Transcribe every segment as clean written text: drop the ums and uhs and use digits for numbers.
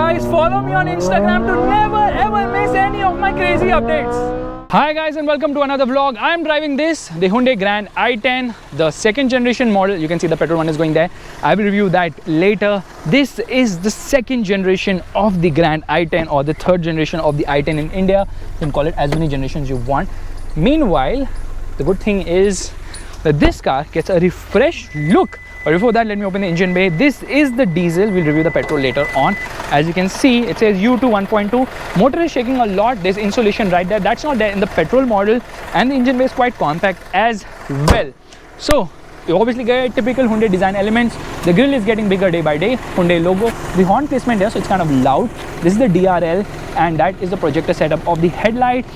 guys, follow me on Instagram to never ever miss any of my crazy updates. Hi guys and welcome to another vlog. I am driving this, the Hyundai Grand i10, the second generation model. You can see the petrol one is going there. I will review that later. This is the second generation of the Grand i10 or the third generation of the i10 in India. You can call it as many generations you want. Meanwhile, the good thing is that this car gets a refreshed look. But before that, let me open the engine bay. This is the diesel. We'll review the petrol later on. As you can see, it says U2 1.2. Motor is shaking a lot. There's insulation right there. That's not there in the petrol model. And the engine bay is quite compact as well. So, you obviously get typical Hyundai design elements. The grille is getting bigger day by day. Hyundai logo. The horn placement here, so it's kind of loud. This is the DRL. And that is the projector setup of the headlight.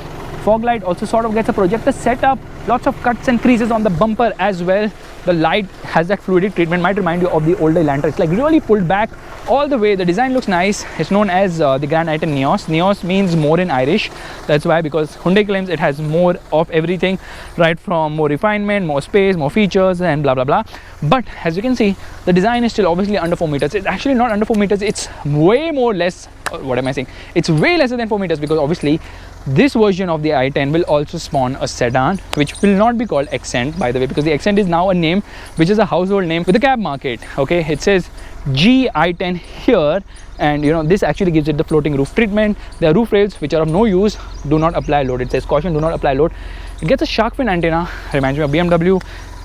Fog light also sort of gets a projector setup. Lots of cuts and creases on the bumper as well. The light has that fluidic treatment, might remind you of the older Elantra. It's like really pulled back all the way. The design looks nice. It's known as the Grand i10 NIOS. NIOS means more in Irish. That's why, because Hyundai claims it has more of everything, right from more refinement, more space, more features and blah blah blah. But as you can see, the design is still obviously under 4 meters. It's actually not under 4 meters. It's way more less. What am I saying? It's way lesser than 4 meters, because obviously this version of the i10 will also spawn a sedan, which will not be called Accent, by the way, because the Accent is now a name which is a household name with the cab market. Okay, it says G i10 here, and you know, this actually gives it the floating roof treatment. There are roof rails which are of no use. Do not apply load. It says caution, do not apply load. It gets a shark fin antenna. Reminds me of BMW.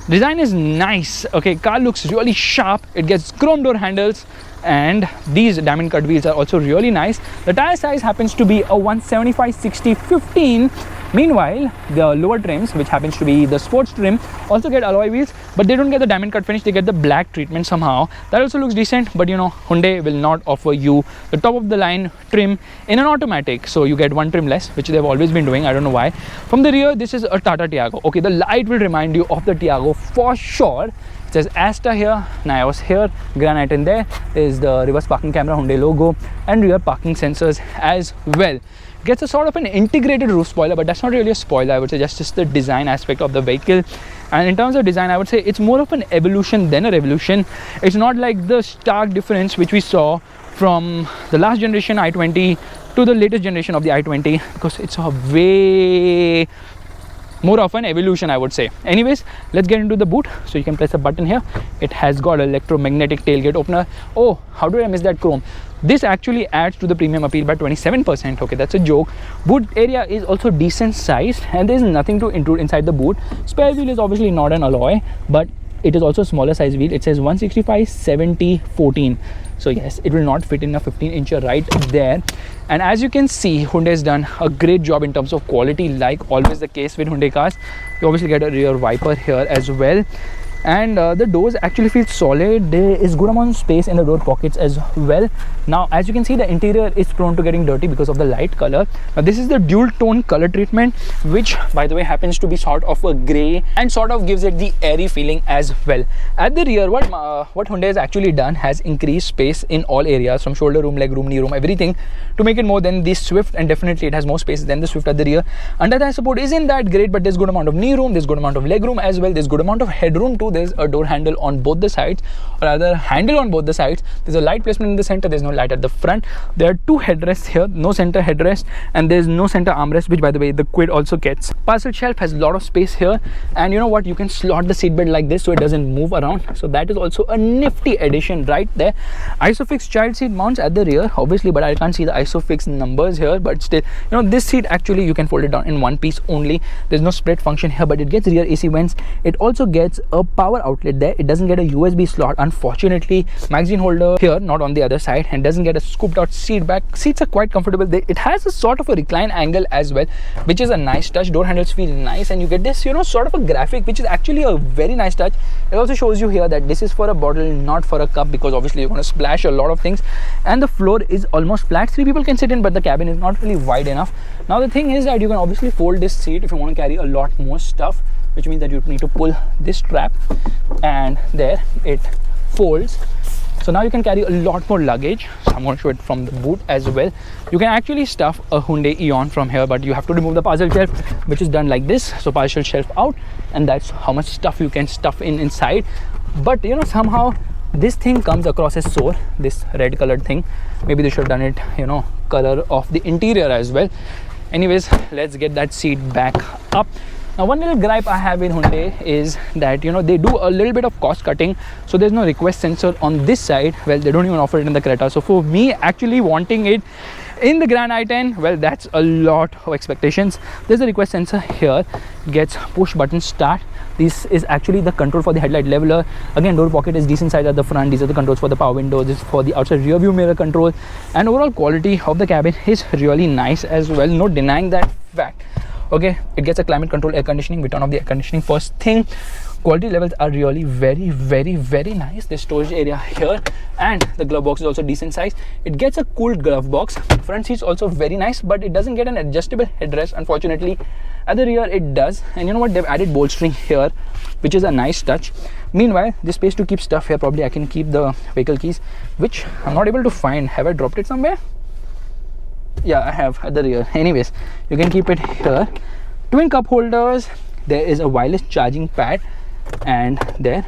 Design is nice. Okay, car looks really sharp. It gets chrome door handles, and these diamond cut wheels are also really nice. The tire size happens to be a 175/60/15. Meanwhile, the lower trims, which happens to be the sports trim, also get alloy wheels, but they don't get the diamond cut finish. They get the black treatment somehow. That also looks decent, but you know, Hyundai will not offer you the top of the line trim in an automatic, so you get one trim less, which they've always been doing. I don't know why. From the rear, this is a Tata Tiago. Okay, the light will remind you of the Tiago for sure. It says Asta here, NIOS here, Grand i10 there. There's the reverse parking camera, Hyundai logo, and rear parking sensors as well. Gets a sort of an integrated roof spoiler, but that's not really a spoiler. I would say just the design aspect of the vehicle. And in terms of design, I would say it's more of an evolution than a revolution. It's not like the stark difference which we saw from the last generation i20 to the latest generation of the i20, because it's a way more of an evolution, I would say. Anyways, let's get into the boot. So you can press a button here. It has got electromagnetic tailgate opener. Oh, how did I miss that chrome? This actually adds to the premium appeal by 27%. Okay, that's a joke. Boot area is also decent sized, and there is nothing to intrude inside the boot. Spare wheel is obviously not an alloy, but it is also a smaller size wheel. It says 165/70/14. So yes, it will not fit in a 15-incher right there. And as you can see, Hyundai has done a great job in terms of quality, like always the case with Hyundai cars. You obviously get a rear wiper here as well. And the doors actually feel solid. There is good amount of space in the door pockets as well. Now, as you can see, the interior is prone to getting dirty because of the light color. Now, this is the dual tone color treatment, which by the way happens to be sort of a gray and sort of gives it the airy feeling as well. At the rear, what Hyundai has actually done has increased space in all areas, from shoulder room, leg room, knee room, everything, to make it more than the Swift, and definitely it has more space than the Swift at the rear. Under thigh support isn't that great, but there's good amount of knee room, there's good amount of leg room as well, there's good amount of headroom too. There's a door handle on both the sides, or rather handle on both the sides. There's a light placement in the center. There's no light at the front. There are two headrests here, no center headrest, and there's no center armrest, which by the way the Quid also gets. Parcel shelf has a lot of space here, and you know what, you can slot the seatbelt like this so it doesn't move around. So that is also a nifty addition right there. Isofix child seat mounts at the rear, obviously, but I can't see the Isofix numbers here. But still, you know, this seat actually you can fold it down in one piece only. There's no split function here, but it gets rear AC vents. It also gets a power outlet there. It doesn't get a USB slot, unfortunately. Magazine holder here, not on the other side, and doesn't get a scooped out seat back. Seats are quite comfortable. It has a sort of a recline angle as well, which is a nice touch. Door handles feel nice, and you get this, you know, sort of a graphic, which is actually a very nice touch. It also shows you here that this is for a bottle, not for a cup, because obviously you're going to splash a lot of things. And the floor is almost flat. 3 people can sit in, but the cabin is not really wide enough. Now the thing is that you can obviously fold this seat if you want to carry a lot more stuff, which means that you need to pull this strap, and there it folds. So now you can carry a lot more luggage. So I'm going to show it from the boot as well. You can actually stuff a Hyundai Eon from here, but you have to remove the parcel shelf, which is done like this. So parcel shelf out, and that's how much stuff you can stuff inside. But you know, somehow This thing comes across as sore, this red colored thing. Maybe they should have done it, you know, color of the interior as well. Anyways, let's get that seat back up. Now, one little gripe I have in Hyundai is that, you know, they do a little bit of cost cutting. So there's no request sensor on this side. Well, they don't even offer it in the Creta. So for me, actually wanting it in the Grand i10, well, that's a lot of expectations. There's a request sensor here, gets push button start. This is actually the control for the headlight leveler. Again, door pocket is decent size at the front. These are the controls for the power windows. This is for the outside rear view mirror control. And overall quality of the cabin is really nice as well. No denying that fact. Okay, it gets a climate control air conditioning. We turn off the air conditioning first thing. Quality levels are really very nice. The storage area here and the glove box is also decent size. It gets a cooled glove box. Front seats also very nice, but it doesn't get an adjustable headrest, unfortunately. At the rear it does, and you know what, they've added bolstering here, which is a nice touch. Meanwhile, this space to keep stuff here, probably I can keep the vehicle keys, which I'm not able to find. Have I dropped it somewhere? Yeah, I have, at the rear. Anyways, you can keep it here. Twin cup holders. There is a wireless charging pad, and there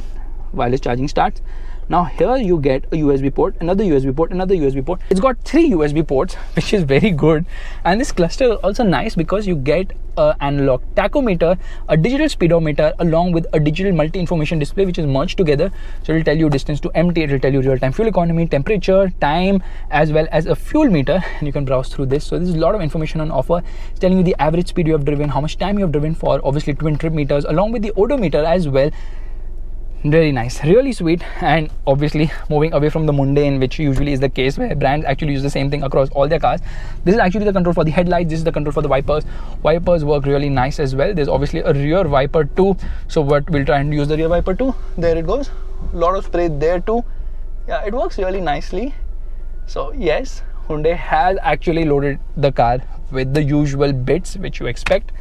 wireless charging starts. Now here you get a USB port, another USB port, another USB port. It's got 3 USB ports, which is very good. And this cluster is also nice because you get an analog tachometer, a digital speedometer, along with a digital multi-information display, which is merged together. So it will tell you distance to empty, it will tell you real-time fuel economy, temperature, time, as well as a fuel meter. And you can browse through this. So there's a lot of information on offer. It's telling you the average speed you have driven, how much time you have driven for, obviously twin trip meters, along with the odometer as well. Really nice, really sweet. And obviously moving away from the mundane, which usually is the case where brands actually use the same thing across all their cars, this is actually the control for the headlights. This is the control for the wipers. Wipers work really nice as well. There's obviously a rear wiper too, so what we'll try and use the rear wiper too. There it goes, a lot of spray there too. Yeah, it works really nicely. So yes, Hyundai has actually loaded the car with the usual bits which you expect.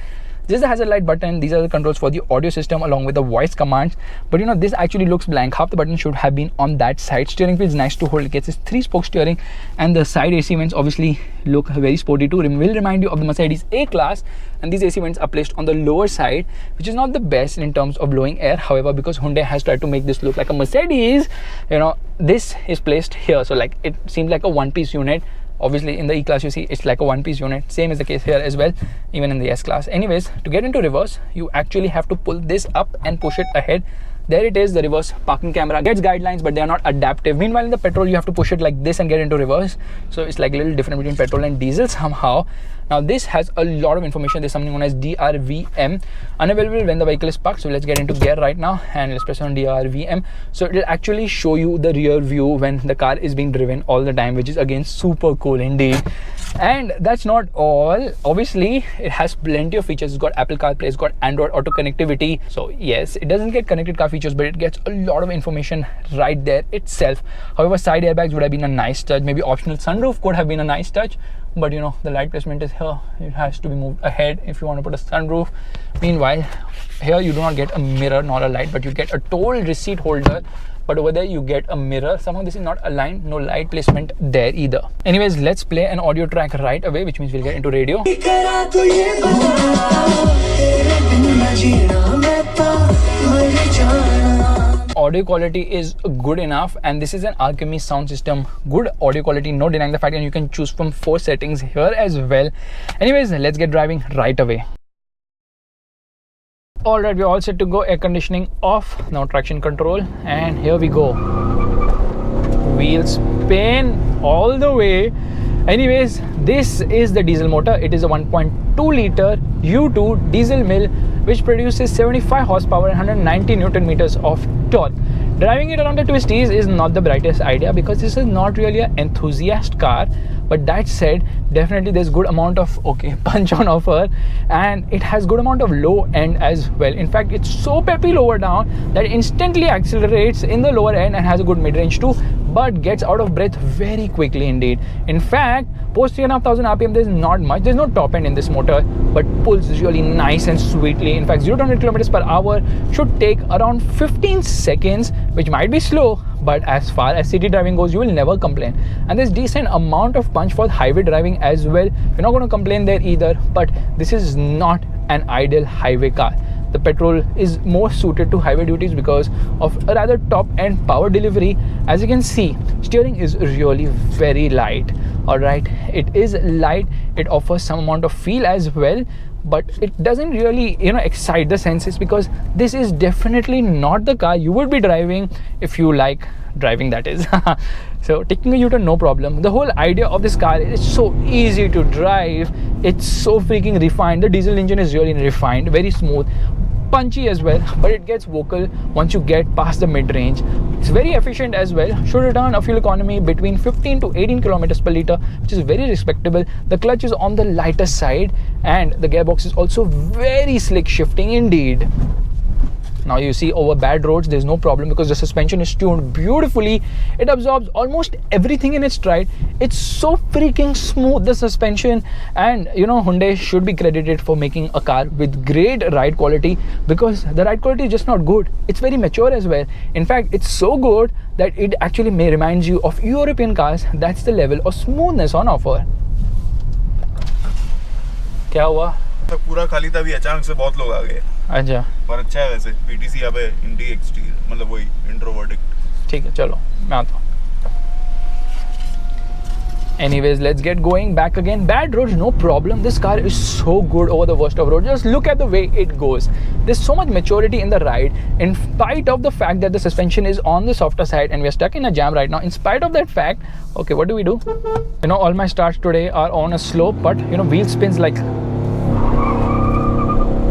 This is the hazard light button. These are the controls for the audio system along with the voice commands. But you know, this actually looks blank. Half the button should have been on that side. Steering wheel is nice to hold. It gets this 3-spoke steering, and the side AC vents obviously look very sporty too. Will remind you of the Mercedes A-Class, and these AC vents are placed on the lower side, which is not the best in terms of blowing air. However, because Hyundai has tried to make this look like a Mercedes, you know, this is placed here. So like it seems like a one-piece unit. Obviously in the E-Class you see it's like a one-piece unit. Same is the case here as well, even in the S-Class. Anyways, to get into reverse, you actually have to pull this up and push it ahead. There it is, the reverse parking camera. Gets guidelines, but they are not adaptive. Meanwhile, in the petrol, you have to push it like this and get into reverse. So it's like a little different between petrol and diesel somehow. Now this has a lot of information. There's something known as DRVM, unavailable when the vehicle is parked. So let's get into gear right now and let's press on DRVM. So it will actually show you the rear view when the car is being driven all the time, which is again super cool indeed. And that's not all. Obviously, it has plenty of features. It's got Apple CarPlay, it's got Android Auto connectivity. So yes, it doesn't get connected car features, but it gets a lot of information right there itself. However, side airbags would have been a nice touch. Maybe optional sunroof could have been a nice touch. But you know, the light placement is here. It has to be moved ahead if you want to put a sunroof. Meanwhile, here you do not get a mirror nor a light, but you get a toll receipt holder. But over there you get a mirror. Somehow this is not aligned, no light placement there either. Anyways, let's play an audio track right away, which means we'll get into radio. Audio quality is good enough, and this is an Alchemy sound system. Good audio quality, no denying the fact, and you can choose from 4 settings here as well. Anyways, let's get driving right away. Alright, we're all set to go. Air conditioning off, now traction control, and here we go. Wheels spin all the way. Anyways, this is the diesel motor. It is a 1.2 liter U2 diesel mill, which produces 75 horsepower and 190 Newton meters of torque. Driving it around the twisties is not the brightest idea because this is not really an enthusiast car. But that said, definitely there's good amount of punch on offer, and it has good amount of low end as well. In fact, it's so peppy lower down that it instantly accelerates in the lower end and has a good mid-range too, but gets out of breath very quickly indeed. In fact, post 3,500 RPM, there's not much. There's no top end in this motor, but pulls really nice and sweetly. In fact, 0 to 100 kilometers per hour should take around 15 seconds, which might be slow, but as far as city driving goes, you will never complain. And there's decent amount of punch for highway driving as well. You're not going to complain there either, but this is not an ideal highway car. the petrol is more suited to highway duties because of a rather top end power delivery. As you can see, steering is really very light. Alright, it is light, it offers some amount of feel as well, but it doesn't really excite the senses, because this is definitely not the car you would be driving if you like driving, that is. So taking a U-turn, no problem. The whole idea of this car is so easy to drive. It's so freaking refined. The diesel engine is really refined, very smooth, punchy as well, but it gets vocal once you get past the mid-range. It's very efficient as well. Should return a fuel economy between 15 to 18 kilometers per liter, which is very respectable. The clutch is on the lighter side, and the gearbox is also very slick shifting indeed. Now you see, over bad roads there's no problem because the suspension is tuned beautifully. It absorbs almost everything in its stride. It's so freaking smooth, the suspension, and Hyundai should be credited for making a car with great ride quality, because the ride quality is just not good, it's very mature as well. In fact, it's so good that it actually may remind you of European cars. That's the level of smoothness on offer. क्या हुआ? तो पूरा खाली था, अभी अचानक से बहुत लोग आ गए। अच्छा, पर अच्छा है वैसे। पीटीसी यहाँ पे इंडी एक्सटी, मतलब वही इंट्रो वर्डिक्ट। ठीक है, चलो मैं आता हूँ। Anyways, let's get going back again. Bad roads, no problem. This car is so good over the worst of roads. Just look at the way it goes. There's so much maturity in the ride, in spite of the fact that the suspension is on the softer side and we are stuck in a jam right now. In spite of that fact, okay, what do? All my starts today are on a slope, but wheel spins like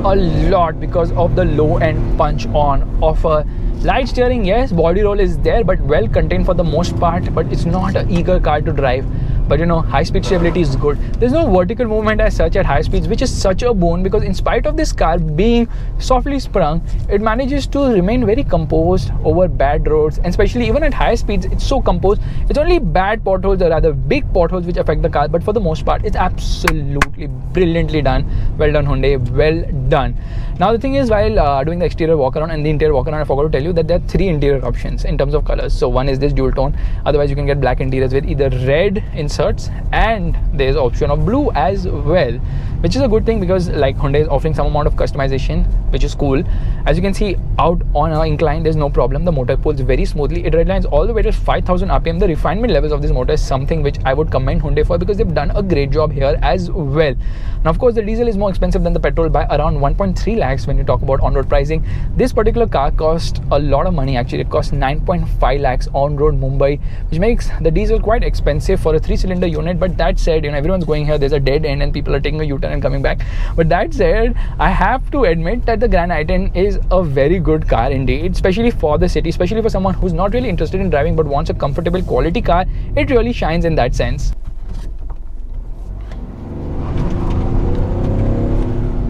a lot because of the low end punch on offer. Light steering, yes, body roll is there, but well contained for the most part, but it's not an eager car to drive. But high speed stability is good. There's no vertical movement as such at high speeds, which is such a boon, because in spite of this car being softly sprung, it manages to remain very composed over bad roads, and especially even at high speeds, it's so composed. It's only bad potholes, or rather big potholes, which affect the car, but for the most part, it's absolutely brilliantly done. Well done, Hyundai, well done. Now the thing is, while doing the exterior walk around and the interior walk around, I forgot to tell you that there are 3 interior options in terms of colors. So one is this dual tone, otherwise you can get black interiors with either red inserts, and there's option of blue as well, which is a good thing because like Hyundai is offering some amount of customization, which is cool. As you can see, out on an incline there's no problem. The motor pulls very smoothly. It redlines all the way to 5000 rpm. The refinement levels of this motor is something which I would commend Hyundai for, because they've done a great job here as well. Now of course the diesel is more expensive than the petrol by around 1.3 lakhs when you talk about on-road pricing. This particular car cost a lot of money actually. It costs 9.5 lakhs on-road Mumbai, which makes the diesel quite expensive for a 3-cylinder unit. But that said, everyone's going here, there's a dead end and people are taking a U-turn and coming back. But that said, I have to admit that the Grand i10 is a very good car indeed, especially for the city, especially for someone who's not really interested in driving but wants a comfortable quality car. It really shines in that sense.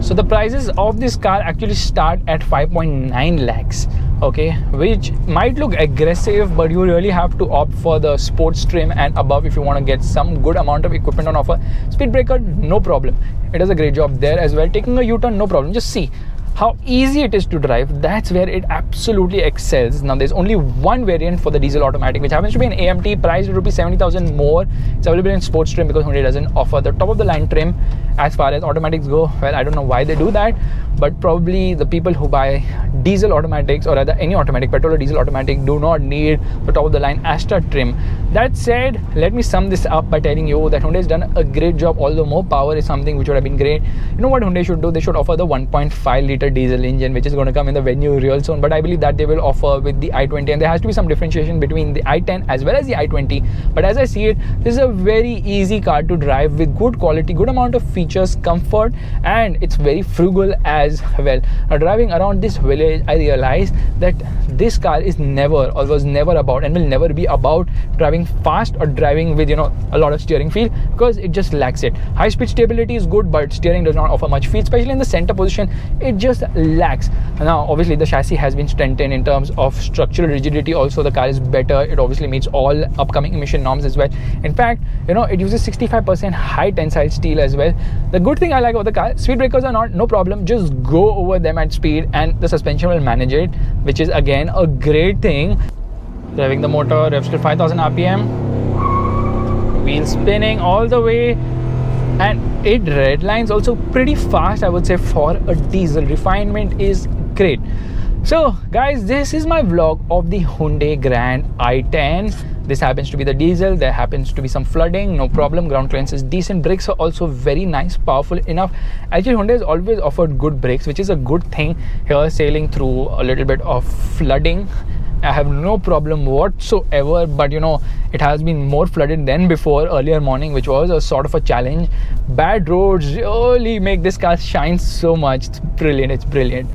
So the prices of this car actually start at 5.9 lakhs, okay, which might look aggressive, but you really have to opt for the sports trim and above if you want to get some good amount of equipment on offer. Speed breaker, no problem. It does a great job there as well. Taking a U-turn, no problem. Just see how easy it is to drive. That's where it absolutely excels. Now there's only one variant for the diesel automatic, which happens to be an AMT, priced at ₹70,000 more. It's available in sports trim because Hyundai doesn't offer the top of the line trim as far as automatics go. Well, I don't know why they do that, but probably the people who buy diesel automatics, or rather any automatic, petrol or diesel automatic, do not need the top of the line Astra trim. That said, let me sum this up by telling you that Hyundai has done a great job, although more power is something which would have been great. You know what Hyundai should do? They should offer the 1.5 litre diesel engine, which is going to come in the venue real soon, but I believe that they will offer with the i20, and there has to be some differentiation between the i10 as well as the i20. But as I see it, this is a very easy car to drive with good quality, good amount of features, comfort, and it's very frugal as well. Now driving around this village, I realized that this car is never, or was never about, and will never be about driving fast or driving with a lot of steering feel, because it just lacks it. High speed stability is good, but steering does not offer much feel, especially in the center position. It just lacks. Now obviously the chassis has been strengthened in terms of structural rigidity. Also the car is better. It obviously meets all upcoming emission norms as well. In fact, it uses 65% high tensile steel as well. The good thing I like about the car, speed breakers are no problem. Just go over them at speed and the suspension will manage it, which is again a great thing. Revving the motor, revs to 5000 rpm, wheel spinning all the way. and it redlines also pretty fast, I would say, for a diesel. Refinement is great. So guys, this is my vlog of the Hyundai Grand i10. This happens to be the diesel. There happens to be some flooding, no problem. Ground clearance is decent. Brakes are also very nice, powerful enough. Actually, Hyundai has always offered good brakes, which is a good thing. Here, sailing through a little bit of flooding, I have no problem whatsoever, but you know, it has been more flooded than before earlier morning, which was a sort of a challenge. Bad roads really make this car shine so much. It's brilliant. It's brilliant.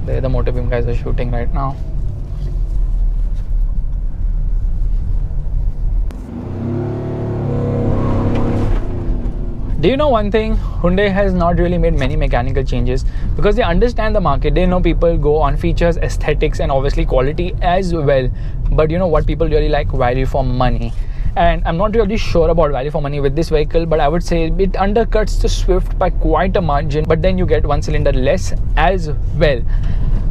There the motor beam guys are shooting right now. Do you know one thing? Hyundai has not really made many mechanical changes because they understand the market. They know people go on features, aesthetics, and obviously quality as well. But you know what people really like? Value for money. And I'm not really sure about value for money with this vehicle, but I would say it undercuts the Swift by quite a margin, but then you get one cylinder less as well.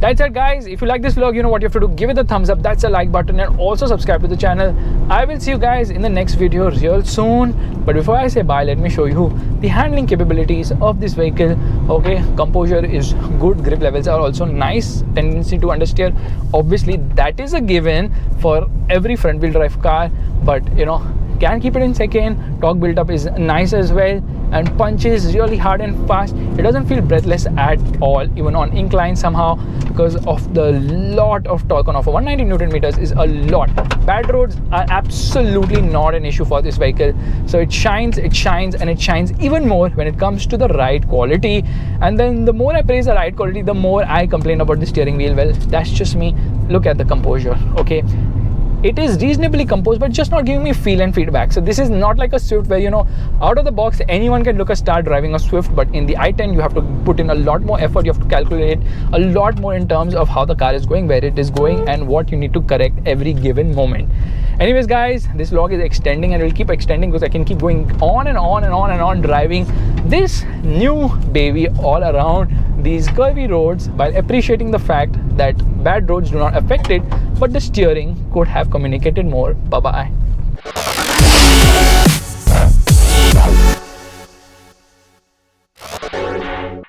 That's it guys. If you like this vlog, you know what you have to do. Give it a thumbs up, that's a like button, and also subscribe to the channel. I will see you guys in the next video real soon. But before I say bye, let me show you the handling capabilities of this vehicle. Okay, composure is good, grip levels are also nice, tendency to understeer, obviously that is a given for every front wheel drive car, but you know, can keep it in second. Torque built up is nice as well, and punches really hard and fast. It doesn't feel breathless at all, even on incline somehow, because of the lot of torque on offer. 190 Newton meters is a lot. Bad roads are absolutely not an issue for this vehicle. So it shines, and it shines even more when it comes to the ride quality. And then the more I praise the ride quality, the more I complain about the steering wheel. Well, that's just me. Look at the composure, okay? It is reasonably composed, but just not giving me feel and feedback. So this is not like a Swift where, you know, out of the box anyone can start driving a Swift, but in the i10 you have to put in a lot more effort. You have to calculate a lot more in terms of how the car is going, where it is going, and what you need to correct every given moment. Anyways guys, this vlog is extending and will keep extending because I can keep going on and on and on and on driving this new baby all around these curvy roads, while appreciating the fact that bad roads do not affect it, but the steering could have communicated more. Bye bye.